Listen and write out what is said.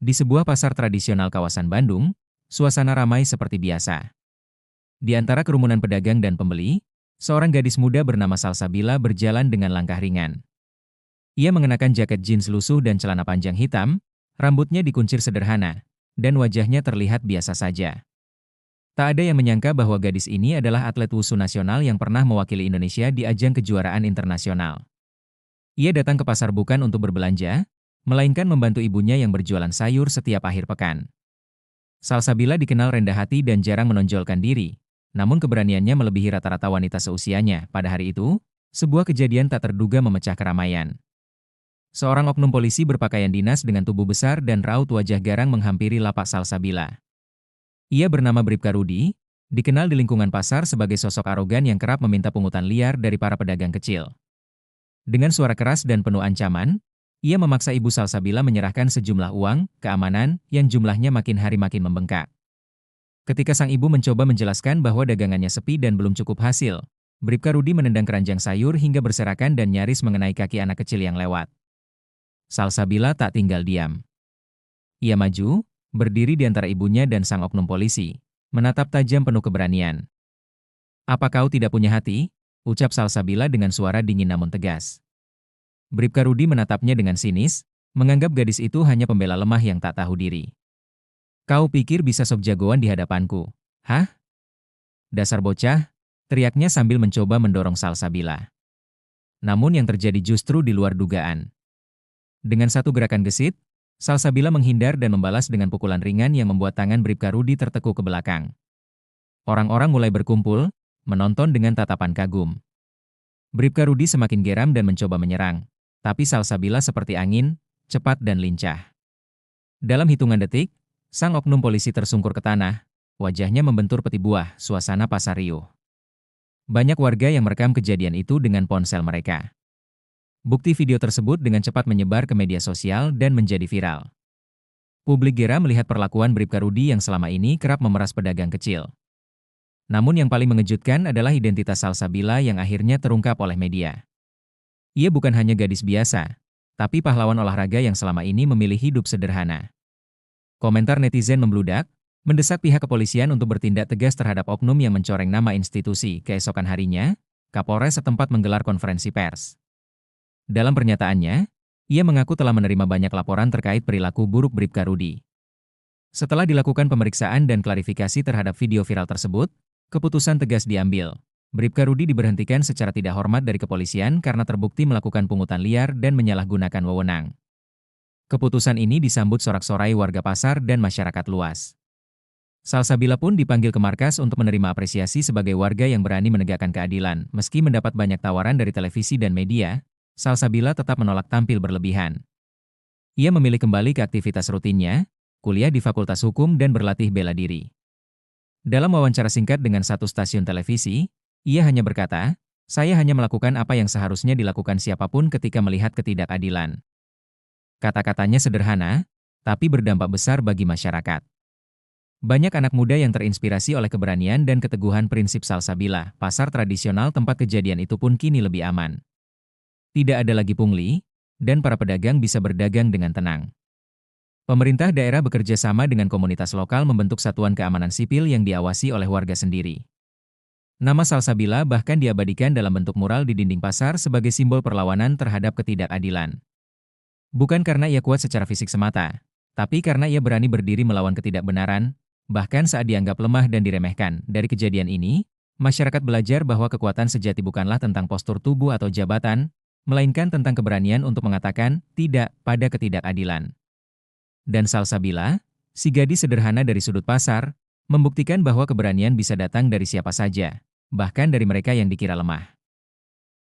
Di sebuah pasar tradisional kawasan Bandung, suasana ramai seperti biasa. Di antara kerumunan pedagang dan pembeli, seorang gadis muda bernama Salsabila berjalan dengan langkah ringan. Ia mengenakan jaket jeans lusuh dan celana panjang hitam, rambutnya dikuncir sederhana, dan wajahnya terlihat biasa saja. Tak ada yang menyangka bahwa gadis ini adalah atlet wusu nasional yang pernah mewakili Indonesia di ajang kejuaraan internasional. Ia datang ke pasar bukan untuk berbelanja, melainkan membantu ibunya yang berjualan sayur setiap akhir pekan. Salsabila dikenal rendah hati dan jarang menonjolkan diri, namun keberaniannya melebihi rata-rata wanita seusianya. Pada hari itu, sebuah kejadian tak terduga memecah keramaian. Seorang oknum polisi berpakaian dinas dengan tubuh besar dan raut wajah garang menghampiri lapak Salsabila. Ia bernama Bribka Rudi, dikenal di lingkungan pasar sebagai sosok arogan yang kerap meminta pungutan liar dari para pedagang kecil. Dengan suara keras dan penuh ancaman, ia memaksa ibu Salsabila menyerahkan sejumlah uang, keamanan, yang jumlahnya makin hari makin membengkak. Ketika sang ibu mencoba menjelaskan bahwa dagangannya sepi dan belum cukup hasil, Bribka Rudi menendang keranjang sayur hingga berserakan dan nyaris mengenai kaki anak kecil yang lewat. Salsabila tak tinggal diam. Ia maju, berdiri di antara ibunya dan sang oknum polisi, menatap tajam penuh keberanian. "Apa kau tidak punya hati?" ucap Salsabila dengan suara dingin namun tegas. Bribka Rudi menatapnya dengan sinis, menganggap gadis itu hanya pembela lemah yang tak tahu diri. "Kau pikir bisa sok jagoan di hadapanku? Hah? Dasar bocah!" teriaknya sambil mencoba mendorong Salsabila. Namun yang terjadi justru di luar dugaan. Dengan satu gerakan gesit, Salsabila menghindar dan membalas dengan pukulan ringan yang membuat tangan Bribka Rudi tertekuk ke belakang. Orang-orang mulai berkumpul, menonton dengan tatapan kagum. Bribka Rudi semakin geram dan mencoba menyerang, tapi Salsabila seperti angin, cepat dan lincah. Dalam hitungan detik, sang oknum polisi tersungkur ke tanah, wajahnya membentur peti buah, suasana pasar riuh. Banyak warga yang merekam kejadian itu dengan ponsel mereka. Bukti video tersebut dengan cepat menyebar ke media sosial dan menjadi viral. Publik geram melihat perlakuan Bribka Rudi yang selama ini kerap memeras pedagang kecil. Namun yang paling mengejutkan adalah identitas Salsabila yang akhirnya terungkap oleh media. Ia bukan hanya gadis biasa, tapi pahlawan olahraga yang selama ini memilih hidup sederhana. Komentar netizen membludak, mendesak pihak kepolisian untuk bertindak tegas terhadap oknum yang mencoreng nama institusi. Keesokan harinya, Kapolres setempat menggelar konferensi pers. Dalam pernyataannya, ia mengaku telah menerima banyak laporan terkait perilaku buruk Bribka Rudi. Setelah dilakukan pemeriksaan dan klarifikasi terhadap video viral tersebut, keputusan tegas diambil. Bribka Rudi diberhentikan secara tidak hormat dari kepolisian karena terbukti melakukan pungutan liar dan menyalahgunakan wewenang. Keputusan ini disambut sorak-sorai warga pasar dan masyarakat luas. Salsabila pun dipanggil ke markas untuk menerima apresiasi sebagai warga yang berani menegakkan keadilan. Meski mendapat banyak tawaran dari televisi dan media, Salsabila tetap menolak tampil berlebihan. Ia memilih kembali ke aktivitas rutinnya, kuliah di Fakultas Hukum dan berlatih bela diri. Dalam wawancara singkat dengan satu stasiun televisi, ia hanya berkata, "Saya hanya melakukan apa yang seharusnya dilakukan siapapun ketika melihat ketidakadilan." Kata-katanya sederhana, tapi berdampak besar bagi masyarakat. Banyak anak muda yang terinspirasi oleh keberanian dan keteguhan prinsip Salsabila. Pasar tradisional tempat kejadian itu pun kini lebih aman. Tidak ada lagi pungli, dan para pedagang bisa berdagang dengan tenang. Pemerintah daerah bekerja sama dengan komunitas lokal membentuk satuan keamanan sipil yang diawasi oleh warga sendiri. Nama Salsabila bahkan diabadikan dalam bentuk mural di dinding pasar sebagai simbol perlawanan terhadap ketidakadilan. Bukan karena ia kuat secara fisik semata, tapi karena ia berani berdiri melawan ketidakbenaran, bahkan saat dianggap lemah dan diremehkan. Dari kejadian ini, masyarakat belajar bahwa kekuatan sejati bukanlah tentang postur tubuh atau jabatan, melainkan tentang keberanian untuk mengatakan tidak pada ketidakadilan. Dan Salsabila, si gadis sederhana dari sudut pasar, membuktikan bahwa keberanian bisa datang dari siapa saja, bahkan dari mereka yang dikira lemah.